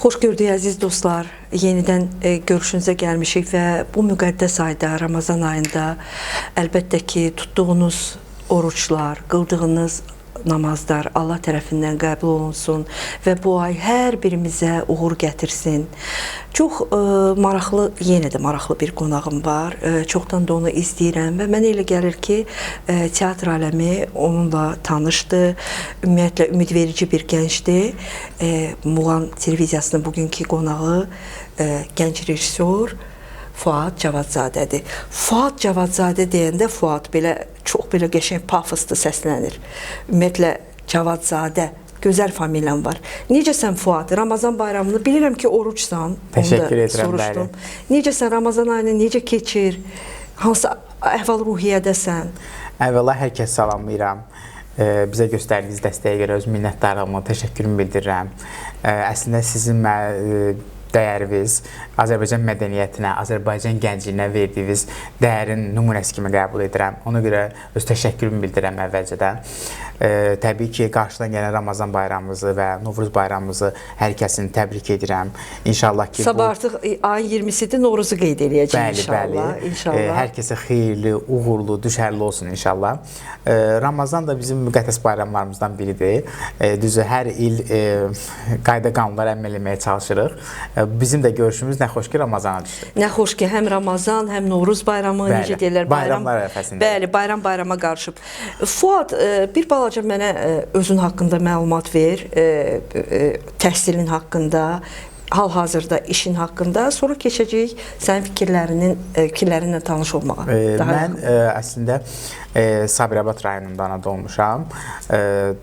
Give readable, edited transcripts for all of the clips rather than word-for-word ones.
Xoş gördük əziz dostlar. Yenidən görüşünüzə gəlmişik və bu müqəddəs ayda, Ramazan ayında əlbəttə ki, tutduğunuz oruçlar, qıldığınız namazlar Allah tərəfindən qəbul olunsun və bu ay hər birimizə uğur gətirsin. Çox maraqlı, yenə də maraqlı bir qonağım var. Çoxdan da onu izləyirəm və mənə elə gəlir ki, teatr aləmi onunla tanışdı. Ümumiyyətlə, ümidverici bir gəncdir. Muğan televiziyasının bugünkü qonağı gənc rejissor Fuad Cavadzadədir. Fuad Cavadzadə deyəndə Fuad çox belə qəşəng pafoslu səslənir. Ümumiyyətlə Cavadzadə gözəl familiyam var. Necəsən Fuad? Ramazan bayramını bilirəm ki, oruçsan. Təşəkkür edirəm, bəli. Necəsən? Ramazan ayını necə keçir? Hansı əhval-ruhiyyədəsən? Əvvəla hər kəs salamlayıram. Bizə göstərdiyiniz dəstəyə görə öz minnətdarlığımı, təşəkkürümü bildirirəm. Əslində sizin dəyəriniz Azərbaycan mədəniyyətinə, Azərbaycan gəncliyinə verdiyiniz dəyərin nümunəsi kimi qəbul edirəm. Ona görə öz təşəkkürümü bildirirəm əvvəlcədən. Təbii ki, qarşıdan gələn Ramazan bayramımızı və Novruz bayramımızı hər kəsin təbrik edirəm. İnşallah ki, sabah artıq ayın 20-sidir, Novruzu qeyd edəcəyik inşallah. Bəli. Hər kəsə xeyirli, uğurlu, düşərli olsun inşallah. Ramazan da bizim müqəddəs bayramlarımızdan biridir. Düzü hər il qayda qanunlara əməl etməyə çalışırıq. Bizim də görüşümüz nə xoş ki, Ramazana düşdü. Nə xoş ki, həm Ramazan, həm Novruz bayramı, necə deyirlər, bayramlar ərəfəsində. Bəli, bayram bayrama qarışıb. Fuad, bir balaca mənə özün haqqında məlumat ver, təhsilin haqqında, hal-hazırda işin haqqında, sonra keçəcəyik sənin fikirlərinlə tanış olmağa. Mən əslində Sabirabad rayonunda anadan olmuşam.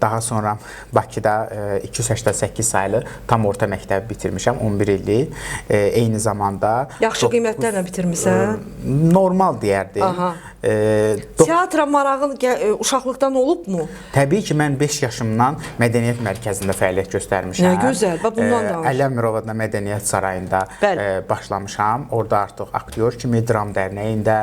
Daha sonra Bakıda 288 saylı tam orta məktəbi bitirmişəm, 11 illik. Eyni zamanda... Yaxşı qiymətlərlə bitirmişsən? Normal deyərdim. Teatra marağın uşaqlıqdan olubmu? Təbii ki, mən 5 yaşımdan mədəniyyət mərkəzində fəaliyyət göstərmişəm. Nə gözəl, bundan danış. Əliəmirovada Mədəniyyət Sarayında başlamışam. Orada artıq aktyor kimi, dram dərnəyində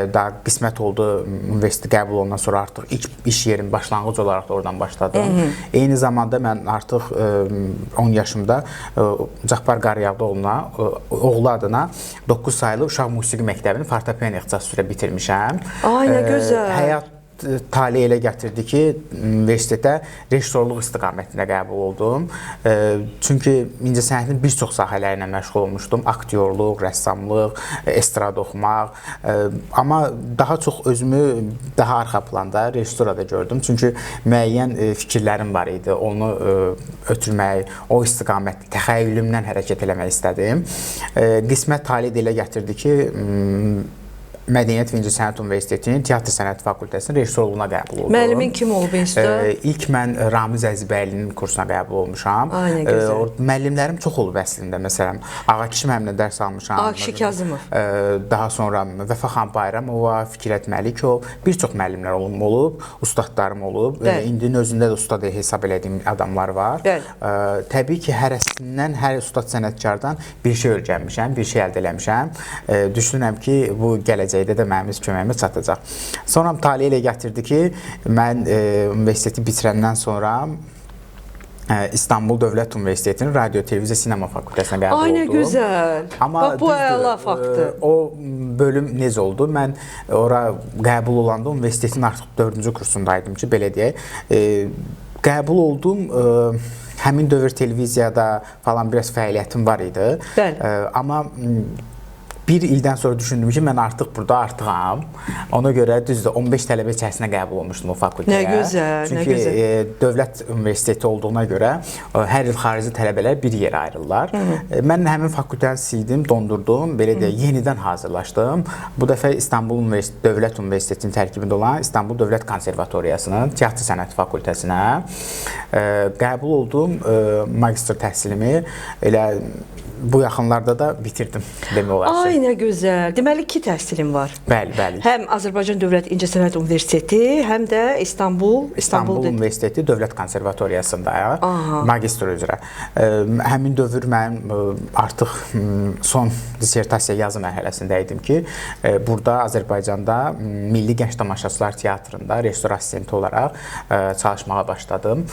daha qismət oldu, universitet qəbul olundan sonra artıq ilk iş yerim başlanğıc olaraq da oradan başladım. Eyni zamanda mən artıq 10 yaşımda Cəfər Qaryağdıoğluna, oğlu adına 9 saylı uşaq musiqi məktəbini fortepiano ixtisası üzrə bitirmişəm. Ay, nə gözəl. Həyat tali elə gətirdi ki, universitetə rejissorluq istiqamətində qəbul oldum. Çünki incəsənətin bir çox sahələri ilə məşğul olmuşdum. Aktyorluq, rəssamlıq, estrad oxumaq. Amma daha çox özümü daha arxa planda rejissorada gördüm. Çünki müəyyən fikirlərim var idi. Onu ötürmək, o istiqamətdə təxəyyülümdən hərəkət eləmək istədim. Qismət tali elə gətirdi ki, Mədəniyyət və İncəsənət Universitetinin Teatr Sənəti Fakültəsinin rejissorluğuna qəbul oldum. Müəllimin kim olub institutda? İlk mən Ramiz Əzibəylinin kursuna qəbul olmuşam. Ay, nə gözəl. Müəllimlərim çox olub əslində. Məsələn, Ağakişi müəllimlə dərs almışam. Ağakişi Kazımov. Daha sonra Vəfaxan Bayramova, Fikrət Məlikov, bir çox müəllimlər olub, ustadlarım olub. İndinin özündə də ustad hesab elədiyim adamlar var. Təbii ki, hərəsindən, hər ustad sənətkardan bir şey öyrənmişəm, bir şey əldə eləmişəm. Düşünürəm ki, bu gələcək də mənim öz köməyimə çatacaq. Sonra taliyə elə gətirdi ki, mən universiteti bitirəndən sonra İstanbul Dövlət Universitetinin Radio, Televiziya, Sinema Fakültəsinə qəbul oldum. Ay, nə gözəl. Bax, bu əla faktdır. O bölüm necə oldu? Mən ora qəbul olanda universitetin artıq 4-cü kursundaydım ki, belə deyək. Qəbul oldum. Həmin dövr televiziyada falan biraz fəaliyyətim var idi. Amma bir ildən sonra düşündüm ki, mən artıq burada artıqam. Ona görə düzdür, 15 tələbə içərisinə qəbul olmuşdum o fakültəyə. Nə gözəl, nə gözəl. Çünki dövlət universiteti olduğuna görə hər il xarici tələbələr bir yerə ayrılırlar. Mən həmin fakültəni sildim, dondurdum, belə deyək, yenidən hazırlaşdım. Bu dəfə İstanbul Dövlət Universitetinin tərkibində olan İstanbul Dövlət Konservatoriyasının Teatr Sənəti Fakültəsinə qəbul oldum. Magistr təhsilimi elə bu yaxınlarda da bitirdim demək olar ki. Ay, nə gözəl. Deməli, 2 təhsilim var. Bəli, bəli. Həm Azərbaycan Dövlət İncəsənət Universiteti, həm də İstanbul Universiteti Dövlət Konservatoriyasında magistr üzrə. Həmin dövr mənim artıq son dissertasiya yazı mərhələsində idim ki, burada Azərbaycanda Milli Gənc Tamaşaçılar Teatrında rejissor assistenti olaraq çalışmağa başladım.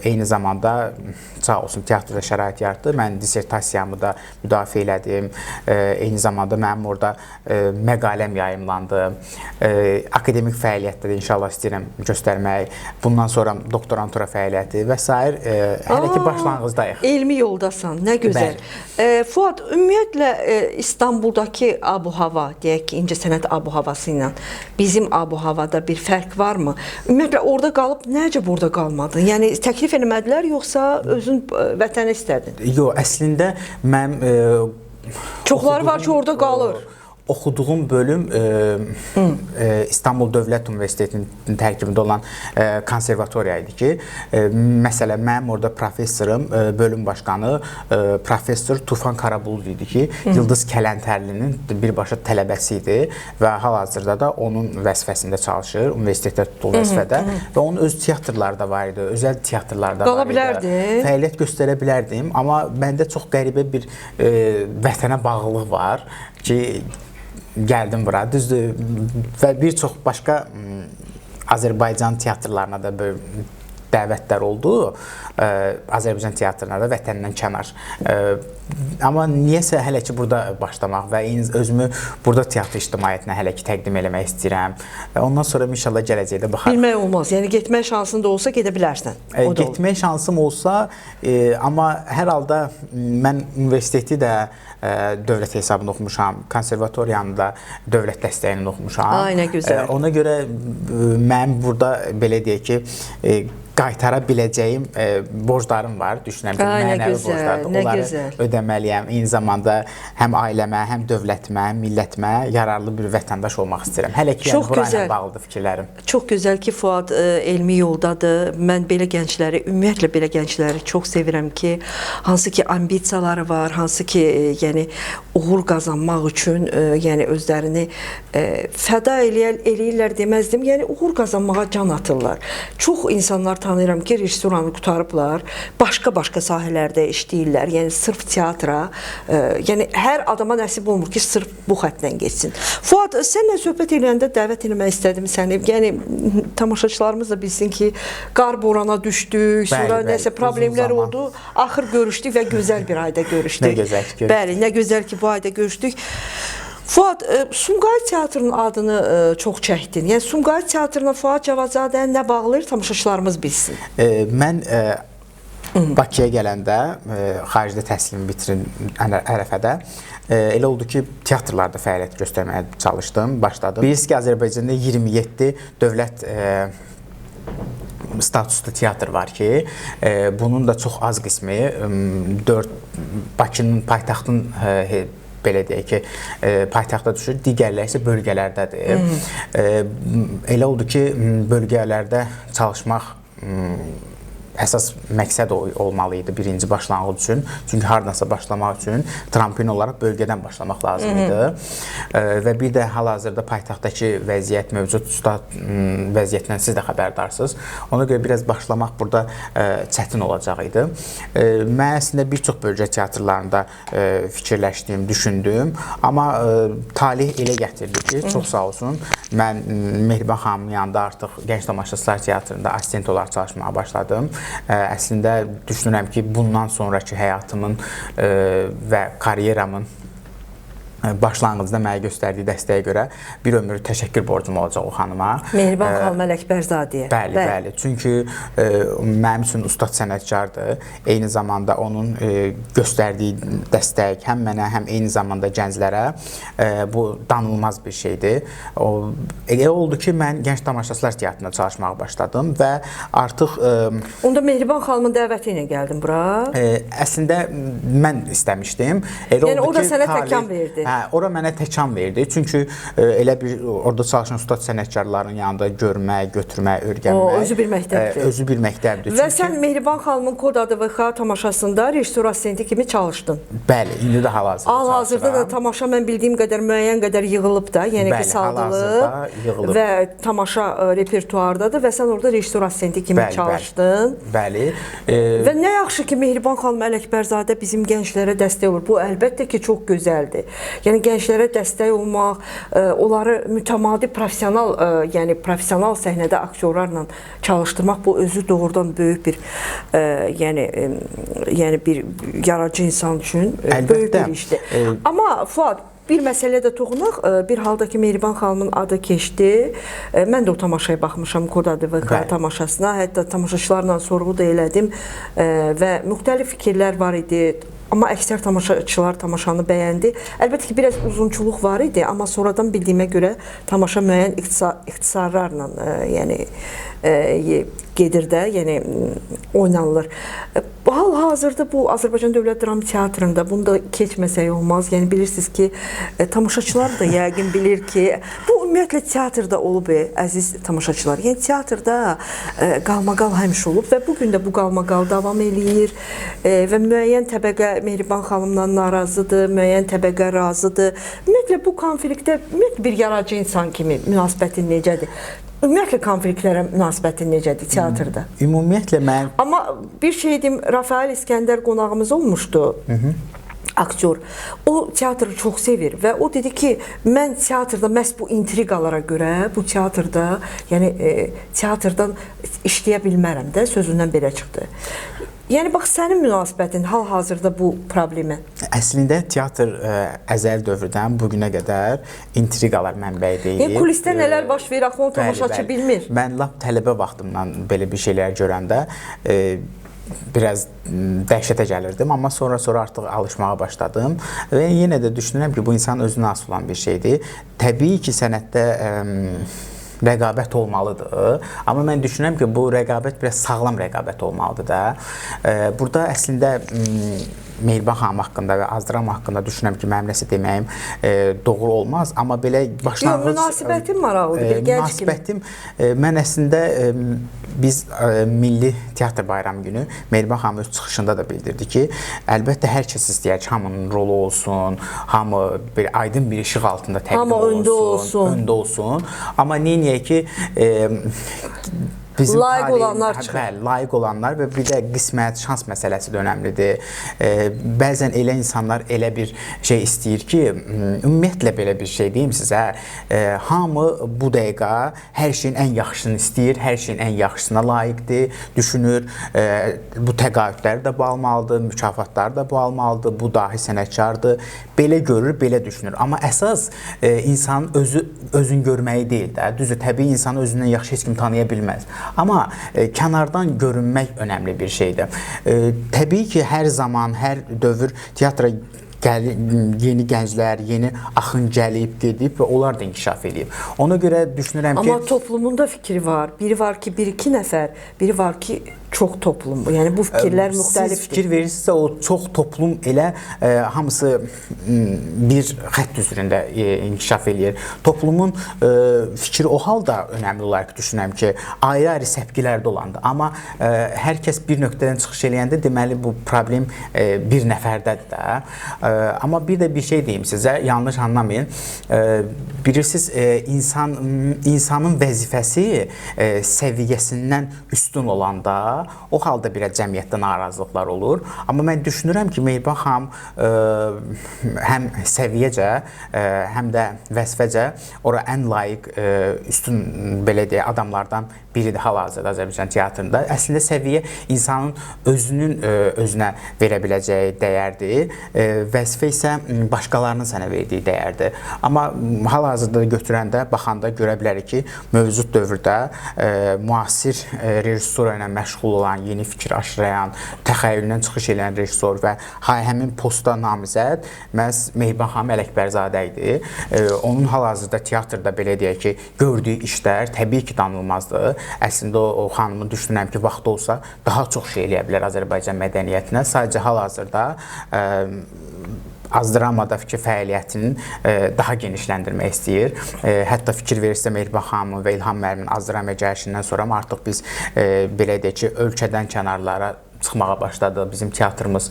Eyni zamanda sağ olsun teatrda şərait yaratdı. Mən dissertasiyamı da müdafiə elədim. Eyni zamanda mənim orada məqaləm yayımlandı. Akademik fəaliyyətdə də inşallah istəyirəm göstərmək. Bundan sonra doktorantura fəaliyyəti və s. Hələ ki başlanğıcdayıq. Elmi yoldasan, nə gözəl. Fuad, ümumiyyətlə İstanbuldakı abu-hava, deyək ki, incəsənət abu-havası ilə bizim abu-havada bir fərq varmı? Ümumiyyətlə orada qalıb, necə burada qalmadın? Yəni təklif eləmədilər, yoxsa özün vətəni istədin? Yox, əslində mən çoxları var ki, orada qalır. Oxuduğum bölüm İstanbul Dövlət Universitetinin tərkibində olan konservatoriya idi ki, məsələn, mənim orada professorum, bölüm başqanı professor Tufan Karabulud idi ki, Yıldız Kələntərlinin birbaşa tələbəsi idi və hal-hazırda da onun vəzifəsində çalışır, universitetdə tutduğu vəzifədə və onun öz teatrları da var idi, özəl teatrları da var idi. Qala bilərdi. Fəaliyyət göstərə bilərdim, amma məndə çox qəribə bir vətənə bağlılıq var ki, gəldim bura, düzdür və bir çox başqa Azərbaycan teatrlarına da böyle dəvətlər oldu. Azərbaycan teatrına da vətəndən kənar. Amma niyəsə hələ ki burada başlamaq və özümü burada teatr ictimaiyyətinə hələ ki təqdim eləmək istəyirəm. Ondan sonra inşallah gələcəkdə baxarıq. Bilmək olmaz. Yəni getmək şansın da olsa gedə bilərsən. Getmək şansım olsa, amma hər halda mən universiteti də dövlət hesabında oxumuşam, konservatoriyanı da dövlət dəstəyini oxumuşam. Ay, nə gözəl. Ona görə mən burada belə deyək ki, qaytara biləcəyim borclarım var, düşünürəm ki, mənəvi borclardır. Onları ödəməliyəm. Eyni zamanda həm ailəmə, həm dövlətimə, həm millətimə yararlı bir vətəndaş olmaq istəyirəm. Hələ ki, burayla bağlıdır fikirlərim. Çox gözəl ki, Fuad elmi yoldadır. Mən belə gəncləri, ümumiyyətlə belə gəncləri çox sevirəm ki, hansı ki ambisiyaları var, hansı ki, yəni uğur qazanmaq üçün, yəni özlərini fəda eləyirlər deməzdim. Yəni uğur qazanmağa can atırlar. Çox insanlar tanıyıram ki, rejissoranı qutarıblar, başqa-başqa sahələrdə işləyirlər. Yəni sırf teatra, yəni hər adama nəsib olmur ki, sırf bu xəttdən geçsin. Fuad, sənlə söhbət eləyəndə dəvət eləmək istədim səni. Yəni tamaşaçılarımız da bilsin ki, qar borana düşdük, sonra nəsə problemlər oldu. Axır görüşdük və gözəl bir ayda görüşdük. Nə gözəl ki, bəli, nə gözəl ki, bu ayda görüşdük. Fuad, Sumqayıt Teatrının adını çox çəkdin. Yəni Sumqayıt Teatrına Fuad Cavadzadəni nə bağlayır, tamaşaçılarımız bilsin. Mən Bakıya gələndə, xaricdə təhsilimi bitirin ərəfədə, elə oldu ki, teatrlarda fəaliyyət göstərməyə çalışdım, başladım. Bilirsiniz ki, Azərbaycanda 27 dövlət statuslu teatr var ki, bunun da çox az qismi 4 Bakının paytaxtın belə deyək ki, paytaxtda düşür, digərləri isə bölgələrdədir. Elə oldu ki, bölgələrdə çalışmaq əsas məqsəd olmalı idi birinci başlanğıc üçün. Çünki hardansa başlamaq üçün tramplin olaraq bölgədən başlamaq lazım idi. Və bir də hal-hazırda paytaxtdakı vəziyyət, mövcud vəziyyətdən siz də xəbərdarsınız. Ona görə biraz başlamaq burada çətin olacaq idi. Mən əslində bir çox bölgə teatrlarında fikirləşdim, düşündüm. Amma talih elə gətirdi ki, çox sağ olsun, mən Mehriban xanımın yanında artıq Gənc Tamaşaçılar Teatrında assistent olaraq çalışmağa başladım. Əslində düşünürəm ki, bundan sonraki həyatımın və karyeramın başlanğıcda mənə göstərdiyi dəstəyə görə bir ömür təşəkkür borcum olacaq o xanıma. Mehriban xanım Ələkbərzadəyə. Bəli, bəli. Çünki mənim üçün ustad sənətkardır. Eyni zamanda onun göstərdiyi dəstək həm mənə, həm eyni zamanda gənclərə bu danılmaz bir şeydir. Elə oldu ki, mən Gənc Tamaşaçılar Teatrında çalışmağa başladım və artıq... Onda Mehriban xanımın dəvəti ilə gəldim bura? Əslində mən istəmişdim. Yəni o da sənə təkan verdi? ora mənə təkan verdi. Çünki elə bir orada çalışan ustad sənətkarların yanında görmək, götürmək, öyrənmək. Özü bir məktəbdir. Özü bir məktəbdir. Və sən Mehriban xanımın Kod ADVX tamaşasında rejissor assistenti kimi çalışdın. Bəli, indi də hal-hazırda çalışıram. Hal-hazırda da tamaşa mən bildiyim qədər müəyyən qədər yığılıb da, yəni qısaldılıb və tamaşa repertuardadır və sən orada rejissor assistenti kimi çalışdın. Bəli. Və nə yaxşı ki, Mehriban xanım Ələkbərzadə bizim gənclərə dəstək olur. Bu əlbəttə ki, çox gözəldir. Yəni gənclərə dəstək olmaq, onları mütəmadi professional, yəni professional səhnədə aktyorlarla çalışdırmaq bu özü doğrudan böyük bir yəni bir yaradıcı insan üçün böyük bir işdir. Amma Fuad, bir məsələyə də toxunaq. Bir halda ki, Mehriban xanımın adı keçdi. Mən də o tamaşaya baxmışam, Kod ADVX tamaşasına. Hətta tamaşaçılarla sorğu da elədim və müxtəlif fikirlər var idi. Amma əksər tamaşaçılar tamaşanı bəyəndi. Əlbəttə ki, biraz uzunçuluq var idi, amma sonradan bildiyimə görə tamaşa müəyyən ixtisarlarla gedir də, yəni oynanılır. Hal-hazırda bu Azərbaycan Dövlət Dram Teatrında bunu da keçməsək olmaz. Yəni bilirsiniz ki, tamaşaçılar da yəqin bilir ki, bu ümumiyyətlə teatrda olub, əziz tamaşaçılar. Yəni teatrda qalmaqal həmişə olub və bugün də bu qalmaqal davam eləyir və müəyyən təbəqə Mehriban xanımla narazıdır, müəyyən təbəqə razıdır. Ümumiyyətlə bu konfliktdə bir yaradıcı insan kimi münasibətin necədir? Ümumiyyətlə konfliktlərə münasibətin necədir teatrda? Ümumiyyətlə mən... Amma bir şey deyim, Rafael İskəndər qonağımız olmuşdu. Aktyor. O teatrı çox sevir və o dedi ki, mən teatrda məhz bu intriqalara görə, bu teatrda, yəni teatrdan işləyə bilmərəm də, sözündən belə çıxdı. Yəni bax, sənin münasibətin hal-hazırda bu problemə? Əslində teatr əzəl dövrdən bugünə qədər intriqalar mənbəyi deyil. Yəni kulisdə nələr baş verir, axı onu tamaşaçı bilmir. Mən lap tələbə vaxtımdan belə bir şeylər görəndə biraz dəhşətə gəlirdim, amma sonra artıq alışmağa başladım və yenə də düşünürəm ki, bu insanın özünə asılı olan bir şeydir. Təbii ki, sənətdə rəqabət olmalıdır. Amma mən düşünürəm ki, bu rəqabət biraz sağlam rəqabət olmalıdır da. Burada əslində Mehriban xanım haqqında və Azdıram haqqında düşünürəm ki, mənim nəsə deməyim doğru olmaz. Amma belə başlanğıc... Münasibətim maraqlıdır, bir gənc kimi. Münasibətim, mən əslində biz Milli Teatr Bayramı günü Mehriban xanım öz çıxışında da bildirdi ki, əlbəttə hər kəs istəyər ki, hamının rolu olsun, hamı bir aydın bir işıq altında təqdim olsun, öndə olsun. Amma neyiniyək ki, layiq olanlar çıxır. Bəli, layiq olanlar və bir də qismət, şans məsələsi də önəmlidir. Bəzən elə insanlar elə bir şey istəyir ki, ümumiyyətlə belə bir şey deyim sizə, hamı bu dəqiqə hər şeyin ən yaxşısını istəyir, hər şeyin ən yaxşısına layiqdir, düşünür, bu təqaüdləri də bu almalıdır, mükafatları da bu almalıdır, bu dahi sənətkardır, belə görür, belə düşünür. Amma əsas insanın özün görməyi deyil də, düzdür, təbii insanı özündən yaxşı heç kim tanıya bilməz. Amma kənardan görünmək önəmli bir şeydir. Təbii ki, hər zaman, hər dövr teatra yeni gənclər, yeni axın gəlib, gedib və onlar da inkişaf edib. Ona görə düşünürəm ki... Amma toplumun da fikri var. Biri var ki, bir-iki nəfər, biri var ki, çox toplum. Yəni bu fikirlər müxtəlifdir. Siz fikir verirsinizsə, o çox toplum elə hamısı bir xətt üzrində inkişaf eləyir. Toplumun fikri o halda önəmli olaraq düşünürəm ki, ayrı-ayrı səpkilərdə olandır. Amma hər kəs bir nöqtədən çıxış eləyəndə deməli bu problem bir nəfərdədir də. Amma bir də bir şey deyim sizə, yanlış anlamayın. Bilirsiniz, insanın vəzifəsi səviyyəsindən üstün olanda o halda bir cəmiyyətdə narazılıqlar olur. Amma mən düşünürəm ki, Mehriban xanım həm səviyyəcə, həm də vəzifəcə ora ən layiq, üstün belə deyək, adamlardan biridir hal-hazırda Azərbaycan teatrında. Əslində səviyyə insanın özünə verə biləcəyi dəyərdir. Vəzifə isə başqalarının sənə verdiyi dəyərdir. Amma hal-hazırda götürəndə, baxanda görə bilərik ki, mövcud dövrdə müasir rejissura ilə məşğul olan, yeni fikir aşılayan, təxəyyülündən çıxış edən rejissor və həmin posta namizəd məhz Mehriban xanım Ələkbərzadə idi. Onun hal-hazırda teatrda belə deyək ki, gördüyü işlər təbii ki, danılmazdır. Əslində o xanımın düşünürəm ki, vaxtı olsa daha çox şey eləyə bilər Azərbaycan mədəniyyətinə. Sadəcə hal-hazırda Azdramadakı fəaliyyətini daha genişləndirmək istəyir. Hətta fikir verirsə Mehriban xanımın və İlham müəllimin Azdramaya gəlişindən sonra artıq biz belə deyək ki, ölkədən kənarlara çıxmağa başladı. Bizim teatrımız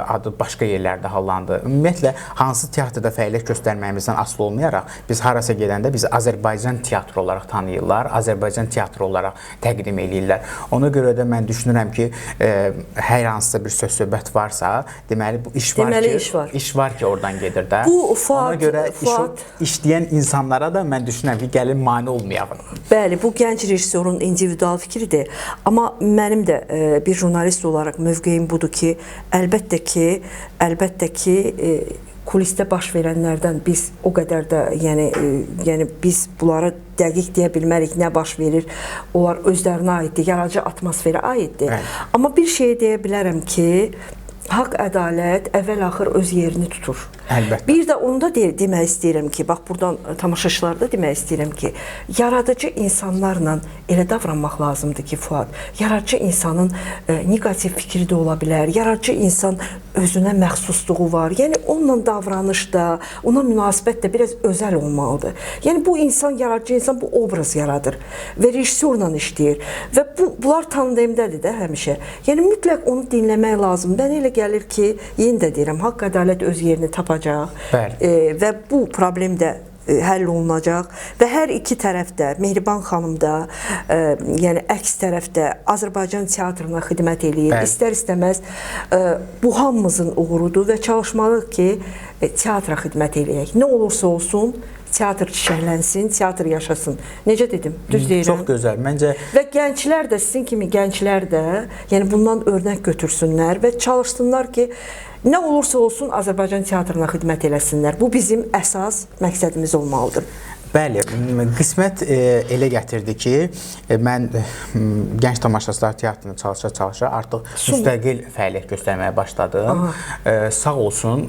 adı başqa yerlərdə hallandı. Ümumiyyətlə, hansı teatrda fəaliyyət göstərməyimizdən asılı olmayaraq, biz harasa gedəndə bizi Azərbaycan teatrı olaraq tanıyırlar, Azərbaycan teatrı olaraq təqdim edirlər. Ona görə də mən düşünürəm ki, hər hansısa bir söz-söhbət varsa, deməli, bu iş var ki, iş var ki, oradan gedir də. Ona görə işləyən insanlara da mən düşünürəm ki, gəlin mane olmayaq. Bəli, bu gənc rejissorun individual fikridir. Amma mənim də bir jurnalist olaraq mövqeyim budur ki, əlbəttə ki, kulisdə baş verənlərdən biz o qədər də, yəni biz bunlara dəqiq deyə bilmərik, nə baş verir, onlar özlərinə aiddir, yaradıcı atmosferə aiddir. Amma bir şey deyə bilərəm ki, haqq, ədalət əvvəl-axır öz yerini tutur. Əlbəttə. Bir də onu da demək istəyirəm ki, bax buradan tamaşaçılarda demək istəyirəm ki, yaradıcı insanlarla elə davranmaq lazımdır ki, Fuad, yaradıcı insanın negativ fikri də ola bilər, yaradıcı insan özünə məxsusluğu var, yəni onunla davranışda, ona münasibət də biraz özəl olmalıdır. Yəni bu insan, yaradıcı insan bu obraz yaradır və rejissorla işləyir və bunlar tandemdədir də həmişə. Yəni mütləq onu dinləmək lazımdır. Mənə elə gəlir ki, yenə də deyirəm, haqq, ədalət öz yerini tapacaq. Və bu problem də həll olunacaq və hər iki tərəfdə, Mehriban xanım da, yəni əks tərəfdə Azərbaycan teatrına xidmət eləyir. İstər-istəməz bu hamımızın uğurudur və çalışmalıyıq ki, teatra xidmət eləyək. Nə olursa olsun, teatr çiçəklənsin, teatr yaşasın. Necə dedim? Düz deyirəm. Çox gözəl. Məncə və gənclər də, sizin kimi gənclər də, yəni bundan örnək götürsünlər və çalışsınlar ki, nə olursa olsun Azərbaycan teatrına xidmət eləsinlər. Bu bizim əsas məqsədimiz olmalıdır. Bəli, qismət elə gətirdi ki, mən Gənc Tamaşaçılar Teatrında çalışa artıq müstəqil fəaliyyət göstərməyə başladım. Sağ olsun,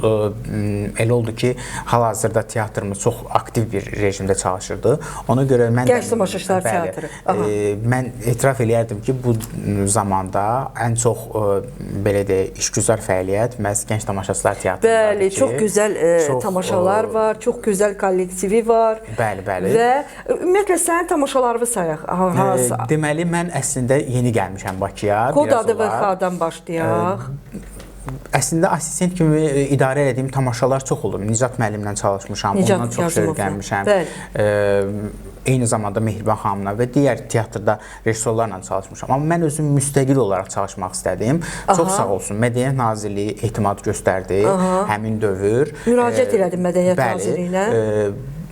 elə oldu ki, hal-hazırda teatrımız çox aktiv bir rejimdə çalışırdı. Ona görə mən Gənc Tamaşaçılar Teatrı. Mən etiraf eləyərdim ki, bu zamanda ən çox belə deyək, işgüzar fəaliyyət məhz Gənc Tamaşaçılar Teatrındadır. Bəli, çox gözəl tamaşalar var, çox gözəl kollektivi var. Bəli. Və ümumiyyətlə sənin tamaşalarını sayaq. Deməli, mən əslində yeni gəlmişəm Bakıya. Kod adı və xadan başlayaq. Əslində, assistent kimi idarə etdiyim tamaşalar çox olub. Nicat müəllimlə çalışmışam, ondan çox şövqlənmişəm. Eyni zamanda Mehriban xanımla və digər teatrda rejissorlarla çalışmışam. Amma mən özüm müstəqil olaraq çalışmaq istədim. Çox sağ olsun, Mədəniyyət Nazirliyi etimad göstərdi həmin dövr. Müraciət elədim Mədəniyyət Nazirliyinə.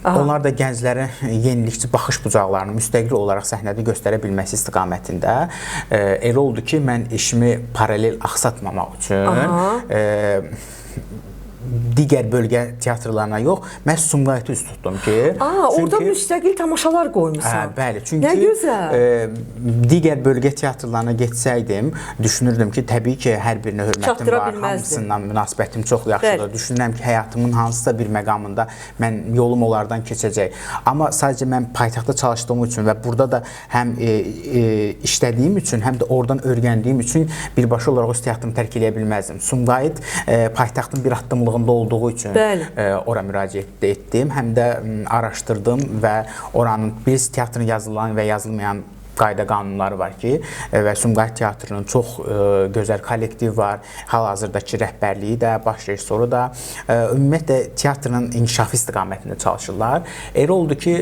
Onlar da gənclərin yenilikçi baxış bucaqlarını müstəqil olaraq səhnədə göstərə bilməsi istiqamətində elə oldu ki, mən işimi paralel aksatmamaq üçün digər bölgə teatrlarına yox, mən Sumqayıtı üst tutdum ki... Orada müstəqil tamaşalar qoymuşsan. Bəli, çünki digər bölgə teatrlarına getsəydim, düşünürdüm ki, təbii ki, hər birinə hörmətim var, hamısından münasibətim çox yaxşıdır. Düşünürəm ki, həyatımın hansısa bir məqamında mən yolum onlardan keçəcək. Amma sadəcə mən paytaxtda çalışdığım üçün və burada da həm işlədiyim üçün, həm də oradan öyrəndiyim üçün birbaşa olaraq öz teatrımı tərk eləyə bilməzdim. Sumqayıt paytaxtın bir addımlığında olduğu üçün ora müraciət etdim. Həm də araşdırdım və oranın biz teatrın yazılan və yazılmayan qayda qanunları var ki, və Sumqayıt Teatrının çox gözəl kollektiv var. Hal-hazırdakı rəhbərliyi də, baş rejissoru da ümumiyyətlə teatrın inkişafı istiqamətində çalışırlar. Elə oldu ki,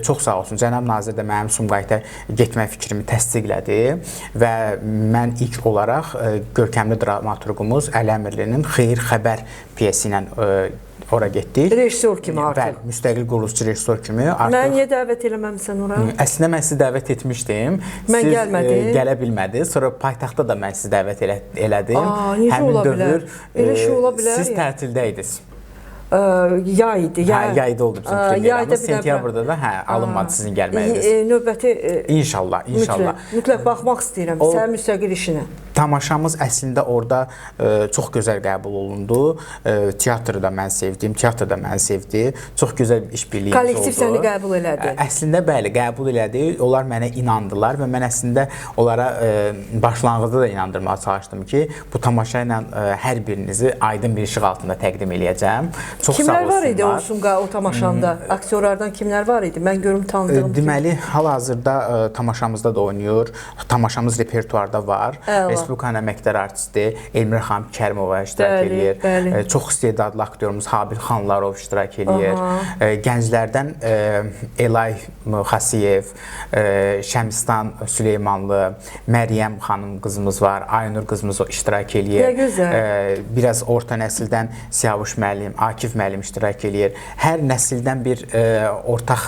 çox sağ olsun, Cənab nazir də mənim Sumqayıta getmək fikrimi təsdiqlədi və mən ilk olaraq görkəmli dramaturqumuz Əli Əmirlinin Xeyir Xəbər piyesi ilə ora getdik. Rejissor kimi artıq. Bəli, müstəqil quruluşçu rejissor kimi artıq. Mən niyə dəvət eləməmsən ora? Əslində mən sizi dəvət etmişdim. Mən gəlmədim. Gələ bilmədiniz. Sonra paytaxtda da mən sizi dəvət elədim. Necə ola bilər? Elə şey ola bilər. Siz tətildə idiniz. Yay idi. Yayda oldu bizim premyeramız. Sentyabrda da alınmadı sizin gəlməyiniz. Növbəti İnşallah. Mütləq baxmaq istəyirəm sənin müstəqil işinə. tamaşamız əslində orada çox gözəl qəbul olundu. Teatrı da mən sevdim, teatr da məni sevdi. Çox gözəl bir işbirliyimiz oldu. Kollektiv səni qəbul elədi. Əslində bəli, qəbul elədi. Onlar mənə inandılar və mən əslində onlara başlanğıcda da inandırmağa çalışdım ki, bu tamaşa ilə hər birinizi aydın bir işıq altında təqdim eləyəcəm. Çox sağ olsunlar. Kimlər var idi Olsunqa o tamaşanda? Aktyorlardan kimlər var idi? Mən görüm tanıdığım. Deməli, hal-hazırda tamaşamızda da oynayır. Tamaşamız repertuarda var. Respublikanın əməkdar artisti Elmira xanım Kərimova iştirak edir. Çox istedadlı aktyorumuz Habil Xanlarov iştirak edir. Gənclərdən Elay Xasiyev, Şəmistan Süleymanlı, Məryəm xanım qızımız var, Aynur qızımız iştirak edir. Nə gözəl. Biraz orta nəsildən Siyavuş müəllim, Akif müəllim iştirak edir. Hər nəsildən bir ortaq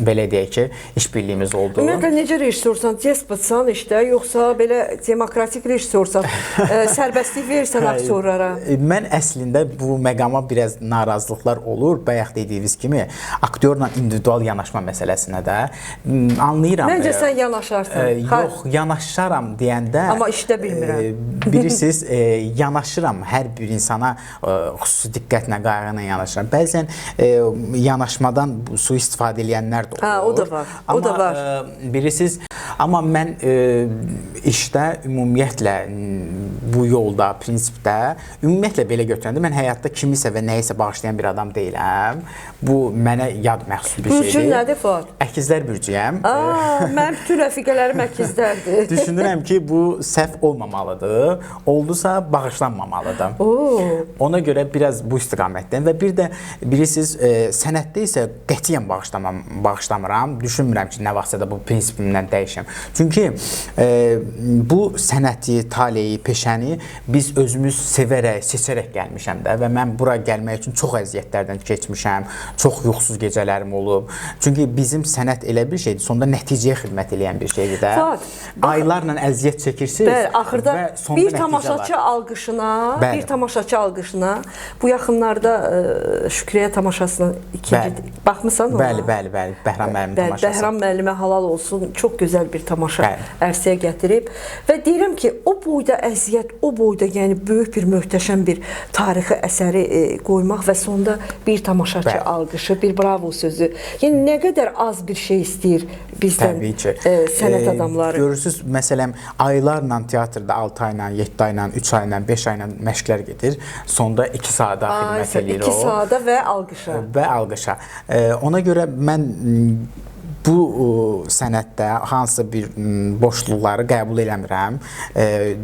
belə deyək ki, işbirliyimiz oldu. Ümumiyyətlə necə rejissorsan, despotsan işdə, yoxsa belə demokratik rejissorsan, sərbəstlik verirsən aktyorlara? Mən əslində bu məqama biraz narazılıqlar olur. Bayaq dediyiniz kimi, aktyorla individual yanaşma məsələsinə də anlayıram. Məncə sən yanaşarsan. Yox, yanaşaram deyəndə... Amma işdə bilmirəm. Bilirsiniz, yanaşıram hər bir insana xüsusi diqqətlə, qayğıyla yanaşıram. Bəzən yanaşmadan sui-istifadə edənlər də olur. O da var, o da var. Bilirsiniz, amma mən işdə ümumiyyətlə bu yolda, prinsipdə, ümumiyyətlə belə götürəndə mən həyatda kimisə və nəyisə bağışlayan bir adam deyiləm. Bu mənə yad məxsus bir şeydir. Bürcün nədir Fuad? Əkizlər bürcüyəm. Mənim bütün rəfiqələrim əkizlərdir. Düşünürəm ki, bu səhv olmamalıdır. Oldusa bağışlanmamalıdır. Ona görə biraz bu istiqamətdəyim və bir də bilirsiniz, sənətdə isə qətiyyən bağışlamıram. Düşünmürəm ki, nə vaxtsa da bu prinsipimdən dəyişəm. Çünki bu sənəti, taleyi, peşəni biz özümüz sevərək, seçərək gəlmişəm də və mən bura gəlmək üçün çox əziyyətlərdən keçmişəm, çox yuxusuz gecələrim olub. Çünki bizim sənət elə bir şeydir, sonda nəticəyə xidmət edən bir şeydir də. Aylarla əziyyət çəkirsiniz. Bəli, axırda bir tamaşaçı alqışına, bu yaxınlarda Şükriyə tamaşasının ikinci baxmısan ona? Bəli, Bəhram müəllim tamaşası. Bəhram müəllimə halal olsun, çox gözəl bir tamaşa ərsəyə gətirib və deyirəm ki, o boyda əziyyət, o boyda yəni böyük bir möhtəşəm bir tarixi əsəri qoymaq və sonda bir tamaşaçı alqışı, bir bravo sözü. Yəni nə qədər az bir şey istəyir bizdən sənət adamları. Görürsünüz, məsələn, aylarla teatrda 6 ayla, 7 ayla, 3 ayla, 5 ayla məşqlər gedir. Sonda 2 saata xidmət eləyir o. 2 saata və alqışa. Və alqışa. Ona görə mən bu sənətdə hansısa bir boşluqları qəbul eləmirəm.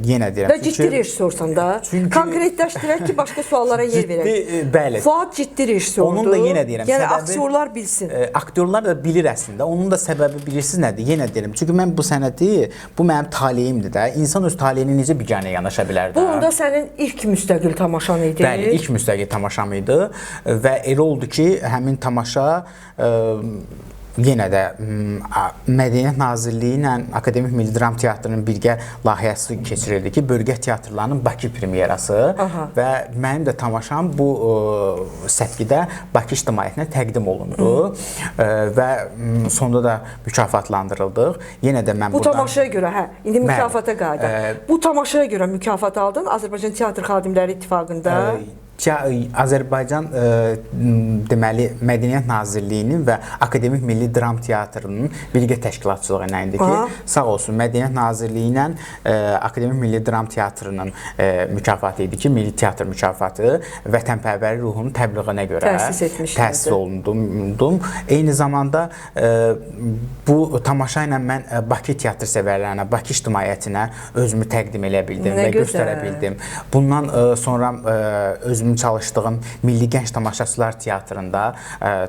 Yenə deyirəm. Və ciddi rejissorsan da. Konkretləşdirək ki, başqa suallara yer verək. Bəli. Fuad ciddi rejissordur. Onun da yenə deyirəm. Yəni aktyorlar bilsin. Aktyorlar da bilir əslində. Onun da səbəbi bilirsiniz nədir? Yenə deyirəm. Çünki mən bu sənəti, bu mənim taleyimdir də. İnsan öz taleyinə necə biganə yanaşa bilər də? Bu da sənin ilk müstəqil tamaşan idi. Bəli, ilk müstəqil tamaşam idi və elə oldu ki, həmin tamaşa yenə də Mədəniyyət Nazirliyi ilə Akademik Milli Dram Teatrının birgə layihəsi keçirildi ki, bölgə teatrlarının Bakı premyerası və mənim də tamaşam bu səpkidə Bakı ictimaiyyətinə təqdim olundu və sonda da mükafatlandırıldıq. Yenə də mən bu tamaşaya görə, indi mükafata qayıdaq. Bu tamaşaya görə mükafat aldın Azərbaycan Teatr Xadimləri İttifaqında. Azərbaycan deməli Mədəniyyət Nazirliyinin və Akademik Milli Dram Teatrının birgə təşkilatçılığı ilə idi ki, sağ olsun Mədəniyyət Nazirliyi ilə Akademik Milli Dram Teatrının mükafatı idi ki, Milli Teatr mükafatı vətənpərvərlik ruhunun təbliğinə görə təsis olundum. Eyni zamanda bu tamaşa ilə mən Bakı teatr sevərlərinə, Bakı ictimaiyyətinə özümü təqdim edə bildim və göstərə bildim. Bundan sonra özümün çalışdığım Milli Gənc Tamaşaçılar Teatrında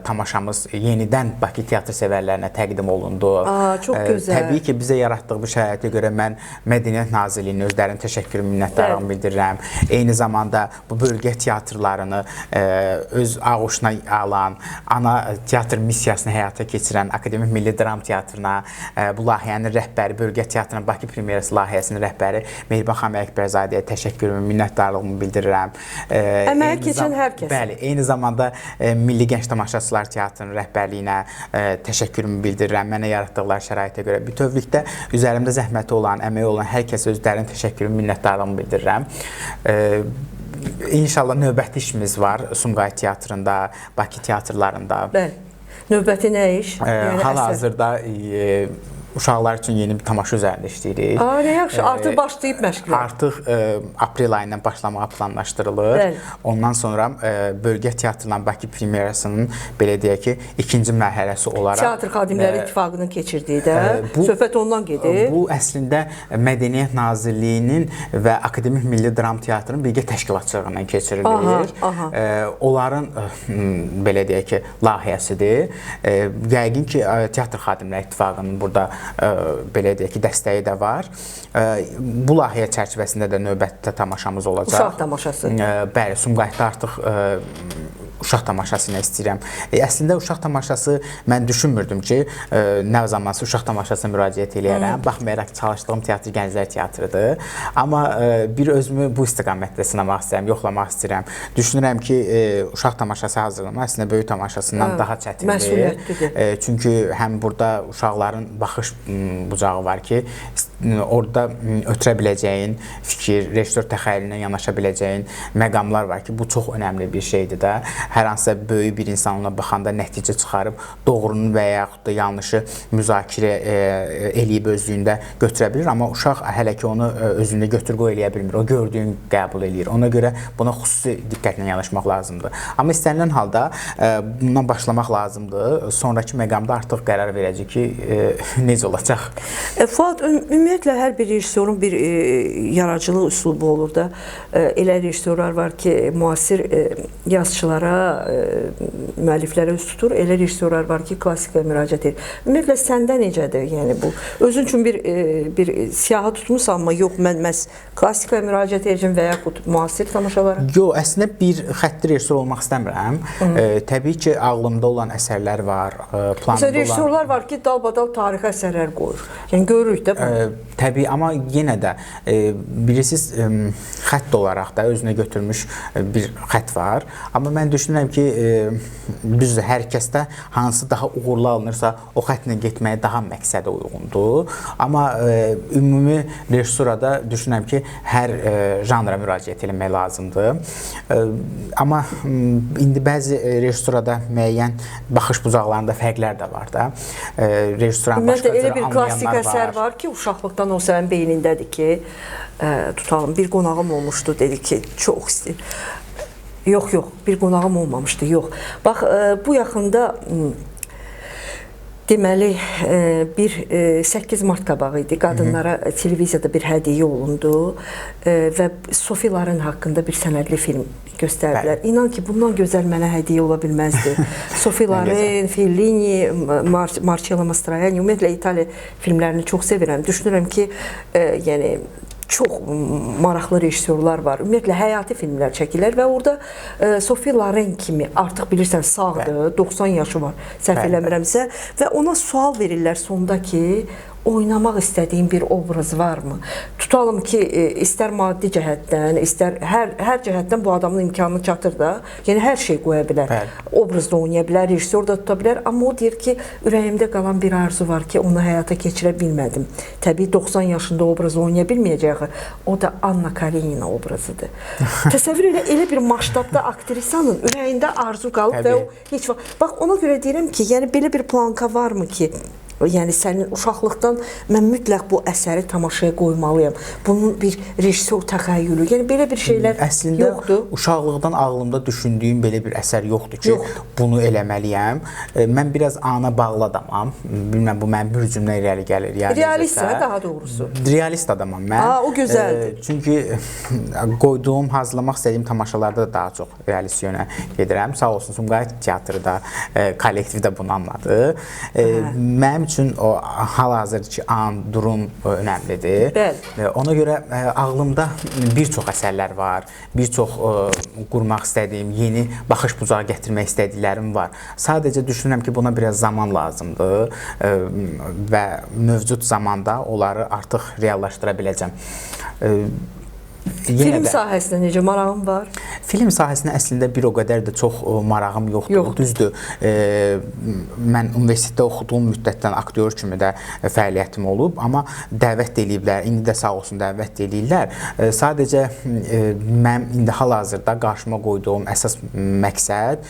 tamaşamız yenidən Bakı teatr sevərlərinə təqdim olundu. Çox gözəl. Təbii ki, bizə yaratdığı bu şəraitə görə mən Mədəniyyət Nazirliyinin özlərinin təşəkkürümü, minnətdarlığımı bildirirəm. Eyni zamanda bu bölgə teatrlarını öz ağuşuna alan, ana teatr missiyasını həyata keçirən Akademik Milli Dram Teatrına, bu layihənin rəhbəri, bölgə teatrının Bakı premyerası layihəsinin rəhbəri Mehriban xanım Əkbərzadəyə təşəkkürümü, minnətdarlığımı bildirirəm. Əməyə keçən hər kəsə. Bəli, eyni zamanda Milli Gənc Tamaşaçılar Teatrının rəhbərliyinə təşəkkürümü bildirirəm. Mənə yaratdıqları şəraitə görə bütövlükdə üzərimdə zəhməti olan, əməyi olan hər kəsə özlərinin təşəkkürümü, minnətdarlığımı bildirirəm. İnşallah növbəti işimiz var Sumqayıt Teatrında, Bakı teatrlarında. Bəli. Növbəti nə iş? Hal-hazırda uşaqlar üçün yeni bir tamaşa üzərində işləyirik. Nə yaxşı, artıq başlayıb məşqlər. Artıq aprel ayından başlamağa planlaşdırılır. Bəli. Ondan sonra bölgə teatrından Bakı premyerasının belə deyək ki, ikinci mərhələsi olaraq Teatr Xadimləri İttifaqının keçirdiyi də söhbət ondan gedir. Bu əslində Mədəniyyət Nazirliyinin və Akademik Milli Dram Teatrının birgə təşkilatçılığından keçirilir. Onların belə deyək ki, layihəsidir. Yəqin ki, Teatr Xadimləri İttifaqının burada belə deyək ki, dəstəyi də var. Bu layihə çərçivəsində də növbətdə tamaşamız olacaq. Uşaq tamaşası. Bəli, Sumqayıtda artıq uşaq tamaşasını istəyirəm. Əslində uşaq tamaşası mən düşünmürdüm ki, nə zamansa uşaq tamaşasına müraciət eləyərəm. Baxmayaraq ki, çalışdığım teatr Gənclər Teatrıdır. Amma bir özümü bu istiqamətdə sınamaq istəyirəm, yoxlamaq istəyirəm. Düşünürəm ki, uşaq tamaşası hazırlamaq əslində böyük tamaşasından daha çətindir. Məsuliyyətlidir. Çünki həm burada uşaqların baxış bucağı var ki, orada ötürə biləcəyin fikir, rejissor təxəyyülünə yanaşa biləcəyin məqamlar var ki, bu çox önəmli bir şeydir də. Hər hansısa böyük bir insan ona baxanda nəticə çıxarıb doğrunu və yaxud da yanlışı müzakirə eləyib özlüyündə götürə bilir. Amma uşaq hələ ki onu özündə götür-qoy eləyə bilmir. O gördüyün qəbul eləyir. Ona görə buna xüsusi diqqətlə yanaşmaq lazımdır. Amma istənilən halda bundan başlamaq lazımdır. Sonrakı məqamda artıq qərar verəcək ki, necə olacaq. Fuad, ümumiyyətlə hər bir rejissorun bir yaradıcılıq üslubu olur da. Elə rejissorlar var ki, müasir yazıçılara, müəlliflərə üst tutur. Elə rejissorlar var ki, klassikaya müraciət edir. Ümumiyyətlə, səndə necədir? Yəni bu özün üçün bir siyahı tutmusanmı? Yox, mən məhz klassikaya müraciət edəcəm və yaxud müasir tamaşalara? Yox, əslində bir xəttli rejissor olmaq istəmirəm. Təbii ki, ağlımda olan əsərlər var, planımda olan. Məsələn, rejissorlar var ki, dalbadal tarixi əsərlər qoyur. Yəni görürük də bunu. Təbii, amma yenə də bilirsiniz, xətt olaraq da özünə götürmüş bir xətt var. Amma mən düşünürəm ki, düzdür, hər kəsdə hansı daha uğurlu alınırsa, o xəttlə getməyə daha məqsədə uyğundur. Amma ümumi rejissurada düşünürəm ki, hər janra müraciət etmək lazımdır. Amma indi bəzi rejissurada müəyyən baxış bucaqlarında fərqlər də var da. Rejissuranın başqa cür elə bir klassik əsər var ki, uşaqlıqdan o sənin beynindədir ki, tutalım, bir qonağım olmuşdu, dedi ki, çox istəyir. Yox, bir qonağım olmamışdı, yox. Bax, bu yaxında deməli, bir 8 mart qabağı idi. Qadınlara televiziyada bir hədiyyə olundu və Sofi Loren haqqında bir sənədli film göstərdilər. İnan ki, bundan gözəl mənə hədiyyə ola bilməzdi. Sofi Loren, Fellini, Marcello Mastroianni, ümumiyyətlə İtaliya filmlərini çox sevirəm. Düşünürəm ki, yəni çox maraqlı rejissorlar var. Ümumiyyətlə, həyati filmlər çəkirlər və orada Sofi Loren kimi, artıq bilirsən, sağdır, 90 yaşı var, səhv eləmirəmsə, və ona sual verirlər sonda ki, oynamaq istədiyin bir obraz varmı? Tutalım ki, istər maddi cəhətdən, istər hər cəhətdən bu adamın imkanı çatır da, yəni hər şey qoya bilər. Obrazda oynaya bilər, rejissor da tuta bilər, amma o deyir ki, ürəyimdə qalan bir arzu var ki, onu həyata keçirə bilmədim. Təbii 90 yaşında obrazı oynaya bilməyəcək, o da Anna Karenina obrazıdır. Təsəvvür elə bir maştabda aktrisanın ürəyində arzu qalıb və o heç vaxt... Bax, ona görə deyirəm ki, yəni belə bir planka varmı ki, yəni sənin uşaqlıqdan mən mütləq bu əsəri tamaşaya qoymalıyam. Bunun bir rejissor təxəyyülü, yəni belə bir şeylər əslində, yoxdur. Uşaqlıqdan ağlımda düşündüyüm belə bir əsər yoxdur ki, bunu eləməliyəm. Mən biraz ana bağlı adamam. Bilməm, bu mənim bürcümdən irəli gəlir. Realistsə, daha doğrusu. Realist adamam mən. O gözəldir. Çünki qoyduğum, hazırlamaq istədiyim tamaşalarda da daha çox realist yönə gedirəm. Sağ olsun, Sumqayıt Teatrı da, kollektiv də bunu anladı. Mənim üçün o hal-hazırdakı an, durum önəmlidir. Ona görə ağlımda bir çox əsərlər var, bir çox qurmaq istədiyim, yeni baxış bucağı gətirmək istədiklərim var. Sadəcə düşünürəm ki, buna biraz zaman lazımdır və mövcud zamanda onları artıq reallaşdıra biləcəm. Film sahəsinə necə marağın var? Film sahəsinə əslində bir o qədər də çox marağım yoxdur. Düzdür, mən universitetdə oxuduğum müddətdən aktyor kimi də fəaliyyətim olub, amma dəvət eləyiblər, indi də sağ olsun dəvət eləyirlər. Sadəcə mən indi hal-hazırda qarşıma qoyduğum əsas məqsəd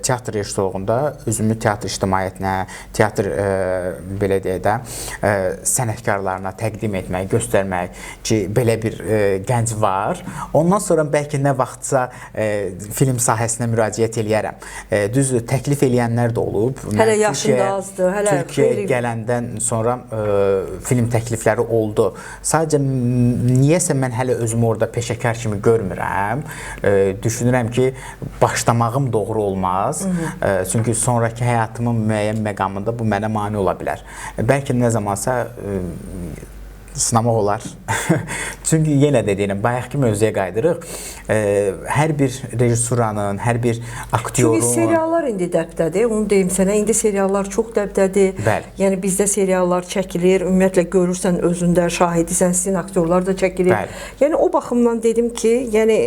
teatr rejissorluğunda özümü teatr ictimaiyyətinə, teatr belə deyək də sənətkarlarına təqdim etmək, göstərmək ki, belə bir gənc var. Ondan sonra bəlkə nə vaxtsa film sahəsinə müraciət eləyərəm. Düzdür, təklif eləyənlər də olub. Hələ yaşında azdır. Türkiyəyə gələndən sonra film təklifləri oldu. Sadəcə niyəsə mən hələ özümü orada peşəkar kimi görmürəm. Düşünürəm ki, başlamağım doğru olmaz. Çünki sonraki həyatımın müəyyən məqamında bu mənə mane ola bilər. Bəlkə nə zamansa sınamaq olar. Çünki yenə də deyirəm, bayaqki mövzuya qayıdırıq. Hər bir rejissuranın, hər bir aktyorun... Çünki seriallar indi dəbdədir. Onu deyim sənə, indi seriallar çox dəbdədir. Bəli. Yəni bizdə seriallar çəkilir. Ümumiyyətlə görürsən özündə, şahidisən, sizin aktyorlar da çəkilir. Bəli. Yəni o baxımdan dedim ki, yəni